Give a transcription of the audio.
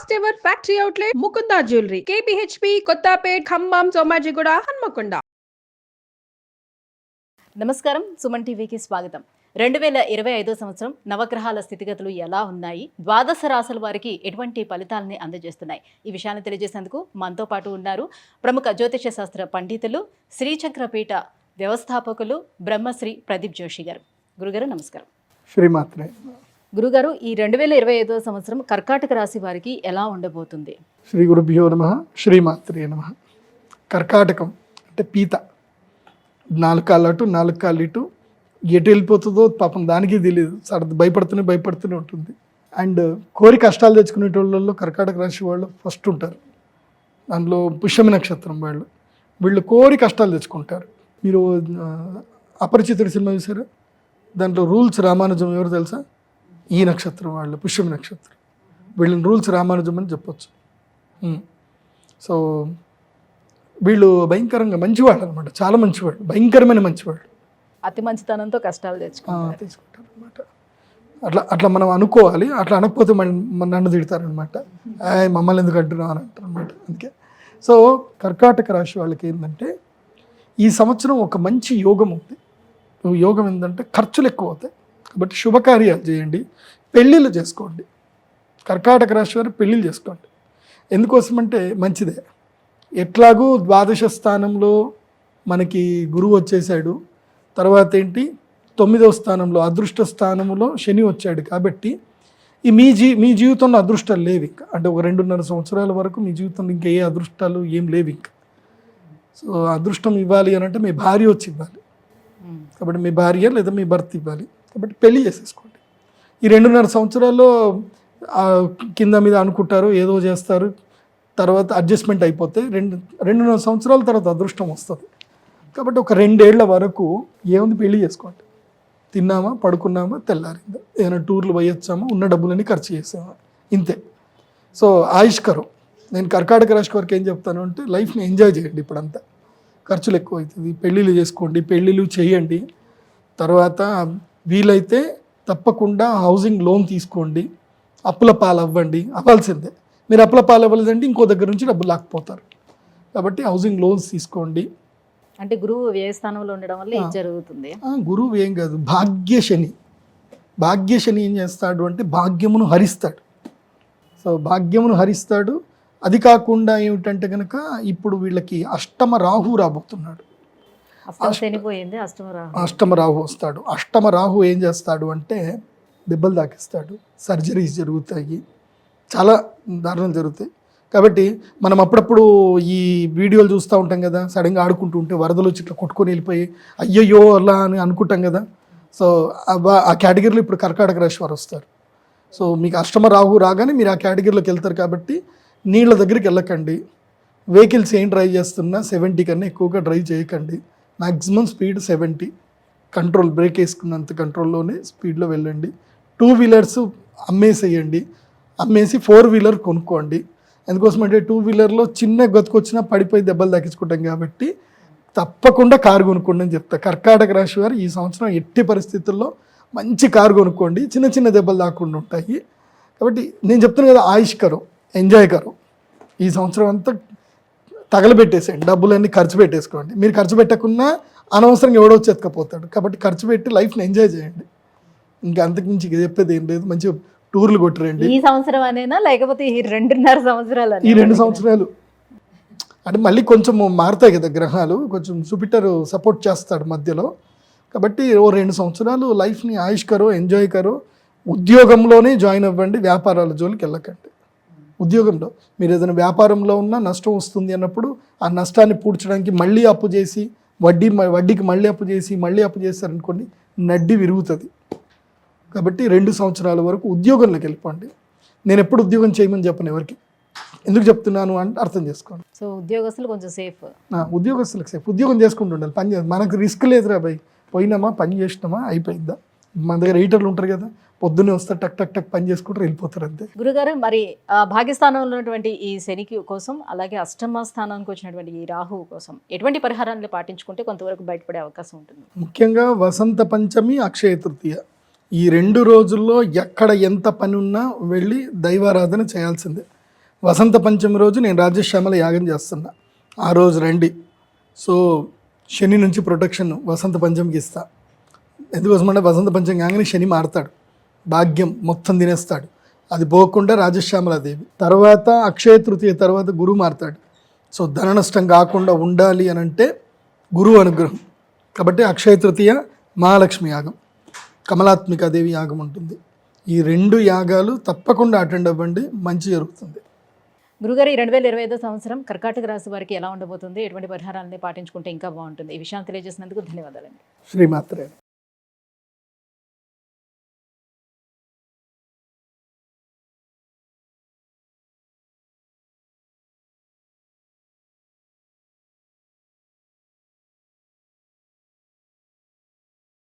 First ever factory outlet Mukunda jewellery KPHP Kothapet Khammam Somajiguda Hanamkonda. నమస్కారం, సుమన్ టీవీకి స్వాగతం. 2025 సంవత్సరం నవగ్రహాల స్థితిగతులు ఎలా ఉన్నాయి, ద్వాదశ రాశుల వారికి ఎటువంటి ఫలితాలని అందజేస్తున్నాయి, ఈ విషయాన్ని తెలియజేసేందుకు మనతో పాటు ఉన్నారు ప్రముఖ జ్యోతిష శాస్త్ర పండితులు, శ్రీచక్రపీఠ వ్యవస్థాపకులు బ్రహ్మశ్రీ ప్రదీప్ జోషి గారు. గురుగారు నమస్కారం. శ్రీమాత్రే. గురుగారు, ఈ 2025 సంవత్సరం కర్కాటక రాశి వారికి ఎలా ఉండబోతుంది? శ్రీ గురుభ్యో నమః. శ్రీమాత్రే నమః. కర్కాటకం అంటే పీత, 4 కాళ్ళు అటు 4 కాళ్ళు ఇటు, ఎటు వెళ్ళిపోతుందో పాపం దానికి తెలియదు, భయపడుతూనే ఉంటుంది. అండ్ కోరి కష్టాలు తెచ్చుకునేటోళ్ళలో కర్కాటక రాశి వాళ్ళు ఫస్ట్ ఉంటారు. దానిలో పుష్యమి నక్షత్రం వీళ్ళు కోరి కష్టాలు తెచ్చుకుంటారు. మీరు అపరిచితుడి సినిమా చూసారా? దాంట్లో రూల్స్ రామానుజం ఎవరు తెలుసా? ఈ నక్షత్రం వాళ్ళు, పుష్యమి నక్షత్రం. వీళ్ళని రూల్స్ రామానుజం అని చెప్పొచ్చు. సో వీళ్ళు భయంకరంగా మంచివాళ్ళు అనమాట, చాలా మంచివాళ్ళు, భయంకరమైన మంచివాళ్ళు. అతి మంచితనంతో కష్టాలు తెచ్చుకుంటారు అనమాట. అట్లా మనం అనుకోవాలి. అట్లా అనకపోతే నన్ను తిడతారనమాట, మమ్మల్ని ఎందుకు అంటున్నావు అని అంటారు అనమాట. అందుకే సో కర్కాటక రాశి వాళ్ళకి ఏంటంటే ఈ సంవత్సరం ఒక మంచి యోగం ఉంది. యోగం ఏంటంటే ఖర్చులు ఎక్కువ అవుతాయి కాబట్టి శుభకార్యాలు చేయండి, పెళ్ళిళ్ళు చేసుకోండి. కర్కాటక రాశి వారు పెళ్ళిళ్ళు చేసుకోండి. ఎందుకోసమంటే మంచిదే. ఎట్లాగూ ద్వాదశ స్థానంలో మనకి గురువు వచ్చేసాడు, తర్వాత ఏంటి 9వ స్థానంలో అదృష్ట స్థానంలో శని వచ్చాడు. కాబట్టి ఈ మీ జీవితంలో అదృష్టాలు లేవు ఇంకా. అంటే ఒక 2.5 సంవత్సరాల వరకు మీ జీవితంలో ఇంకా ఏ అదృష్టాలు ఏం లేవు ఇంకా. సో అదృష్టం ఇవ్వాలి అని అంటే మీ భార్య వచ్చి ఇవ్వాలి. కాబట్టి మీ భార్య లేదా మీ భర్త ఇవ్వాలి. కాబట్టి పెళ్ళి చేసేసుకోండి. ఈ 2.5 సంవత్సరాల్లో కింద మీద అనుకుంటారు, ఏదో చేస్తారు, తర్వాత అడ్జస్ట్మెంట్ అయిపోతే 2.5 సంవత్సరాల తర్వాత అదృష్టం వస్తుంది. కాబట్టి ఒక 2 ఏళ్ల వరకు ఏముంది, పెళ్ళి చేసుకోండి. తిన్నామా, పడుకున్నామా, తెల్లారిందా, ఏదైనా టూర్లు పోయొచ్చామా, ఉన్న డబ్బులన్నీ ఖర్చు చేసామా, ఇంతే. సో ఆయుష్కరం. నేను కర్కాటక రాశి వారికి ఏం చెప్తాను అంటే లైఫ్ని ఎంజాయ్ చేయండి. ఇప్పుడంతా ఖర్చులు ఎక్కువ అవుతుంది, పెళ్ళిళ్ళు చేసుకోండి, పెళ్ళిళ్ళు చేయండి. తర్వాత వీలైతే తప్పకుండా హౌసింగ్ లోన్ తీసుకోండి, అప్పుల పాలు అవ్వాల్సిందే. మీరు అప్పుల పాలు అవ్వలేదంటే ఇంకో దగ్గర నుంచి డబ్బులు లాక్కుపోతారు. కాబట్టి హౌసింగ్ లోన్స్ తీసుకోండి. అంటే గురువు వ్యయస్థానంలో ఉండడం వల్ల ఇది జరుగుతుంది. గురువు ఏం కాదు, భాగ్యశని ఏం చేస్తాడు అంటే భాగ్యమును హరిస్తాడు. సో భాగ్యమును హరిస్తాడు. అది కాకుండా ఏమిటంటే కనుక ఇప్పుడు వీళ్ళకి అష్టమ రాహు రాబోతున్నాడు. అష్టమ రాహు వస్తాడు. అష్టమ రాహు ఏం చేస్తాడు అంటే దెబ్బలు తాకిస్తాడు, సర్జరీస్ జరుగుతాయి, చాలా దారుణాలు జరుగుతాయి. కాబట్టి మనం అప్పుడప్పుడు ఈ వీడియోలు చూస్తూ ఉంటాం కదా, సడన్గా ఆడుకుంటూ ఉంటే వరదలు వచ్చి ఇట్లా కొట్టుకొని వెళ్ళిపోయి అయ్యయ్యో అలా అని అనుకుంటాం కదా. సో ఆ కేటగిరీలో ఇప్పుడు కర్కాటక రాశి వారు వస్తారు. సో మీకు అష్టమ రాహు రాగానే మీరు ఆ కేటగిరీలోకి వెళ్తారు. కాబట్టి నీళ్ళ దగ్గరికి వెళ్ళకండి. వెహికల్స్ ఏం డ్రైవ్ చేస్తున్నా 70 కన్నా ఎక్కువగా డ్రైవ్ చేయకండి. మ్యాక్సిమం స్పీడ్ 70, కంట్రోల్, బ్రేక్ వేసుకున్నంత కంట్రోల్లోనే స్పీడ్లో వెళ్ళండి. 2 వీలర్స్ అమ్మేసేయండి, అమ్మేసి 4 వీలర్ కొనుక్కోండి. ఎందుకోసమంటే 2 వీలర్లో చిన్న గతుకొచ్చినా పడిపోయి దెబ్బలు తగ్గించుకుంటాం. కాబట్టి తప్పకుండా కారు కొనుక్కోండి అని చెప్తా. కర్కాటక రాశి వారు ఈ సంవత్సరం ఎట్టి పరిస్థితుల్లో మంచి కారు కొనుక్కోండి, చిన్న దెబ్బలు దాకుండా ఉంటాయి. కాబట్టి నేను చెప్తాను కదా, ఆయుష్కరం, ఎంజాయ్ కరం. ఈ సంవత్సరం అంతా తగలబెట్టేసేయండి, డబ్బులన్నీ ఖర్చు పెట్టేసుకోండి. మీరు ఖర్చు పెట్టకున్నా అనవసరంగా ఎవడో చెత్తకపోతాడు. కాబట్టి ఖర్చు పెట్టి లైఫ్ని ఎంజాయ్ చేయండి. ఇంకా అంతకుమించి చెప్పేది ఏం లేదు. మంచిగా టూర్లు కొట్టరండి. ఈ సంవత్సరం అనేనా లేకపోతే ఈ 2.5 సంవత్సరాలు? ఈ 2 సంవత్సరాలు అంటే మళ్ళీ కొంచెం మారుతాయి కదా గ్రహాలు, కొంచెం జూపిటర్ సపోర్ట్ చేస్తాడు మధ్యలో. కాబట్టి 2 సంవత్సరాలు లైఫ్ని ఆయుష్కరో, ఎంజాయ్ కరో. ఉద్యోగంలోనే జాయిన్ అవ్వండి, వ్యాపారాల జోలికి వెళ్ళకండి. ఉద్యోగంలో మీరు ఏదైనా వ్యాపారంలో ఉన్నా నష్టం వస్తుంది అన్నప్పుడు ఆ నష్టాన్ని పూడ్చడానికి మళ్ళీ అప్పు చేసి వడ్డీకి మళ్ళీ అప్పు చేస్తారనుకోండి, నడ్డి విరుగుతుంది. కాబట్టి 2 సంవత్సరాల వరకు ఉద్యోగంలోకి వెళ్ళిపోండి. నేను ఎప్పుడు ఉద్యోగం చేయమని చెప్పను ఎవరికి. ఎందుకు చెప్తున్నాను అంటే అర్థం చేసుకోండి. సో ఉద్యోగస్తులు కొంచెం సేఫ్. ఉద్యోగస్తులకు సేఫ్. ఉద్యోగం చేసుకుంటుండాలి, పని మనకు రిస్క్ లేదురా భయ్. పోయినామా, పని చేసినామా, అయిపోయిందా. మన దగ్గర ఎడిటర్లు ఉంటారు కదా, పొద్దున్నే వస్తారు, టక్ టక్ టక్ పని చేసుకుంటారు, వెళ్ళిపోతారు అంతే. గురుగారు, మరి భాగ్యస్థానంలో ఉన్నటువంటి ఈ శనికి కోసం, అలాగే అష్టమ స్థానానికి వచ్చినటువంటి ఈ రాహు కోసం ఎటువంటి పరిహారాన్ని పాటించుకుంటే కొంతవరకు బయటపడే అవకాశం ఉంటుంది? ముఖ్యంగా వసంత పంచమి, అక్షయ తృతీయ, ఈ 2 రోజుల్లో ఎక్కడ ఎంత పని ఉన్నా వెళ్ళి దైవారాధన చేయాల్సిందే. వసంత పంచమి రోజు నేను రాజశ్యామల యాగం చేస్తున్నా, ఆ రోజు రండి. సో శని నుంచి ప్రొటెక్షన్ వసంత పంచమికి ఇస్తా. ఎందుకోసమంటే వసంత పంచమి కాగానే శని మారతాడు, భాగ్యం మొత్తం తినేస్తాడు. అది పోకుండా రాజశ్యామలాదేవి తర్వాత అక్షయ తృతీయ తర్వాత గురువు మారతాడు. సో ధన నష్టం కాకుండా ఉండాలి అని అంటే గురువు అనుగ్రహం. కాబట్టి అక్షయ తృతీయ మహాలక్ష్మి యాగం, కమలాత్మికాదేవి యాగం ఉంటుంది. ఈ 2 యాగాలు తప్పకుండా అటెండ్ అవ్వండి, మంచి జరుగుతుంది. గురుగారు, ఈ 2025 సంవత్సరం కర్కాటక రాశి వారికి ఎలా ఉండబోతుంది, ఎటువంటి పరిహారాలని పాటించుకుంటే ఇంకా బాగుంటుంది, ఈ విషయాన్ని తెలియజేసినందుకు ధన్యవాదాలండి. శ్రీమాత్రే.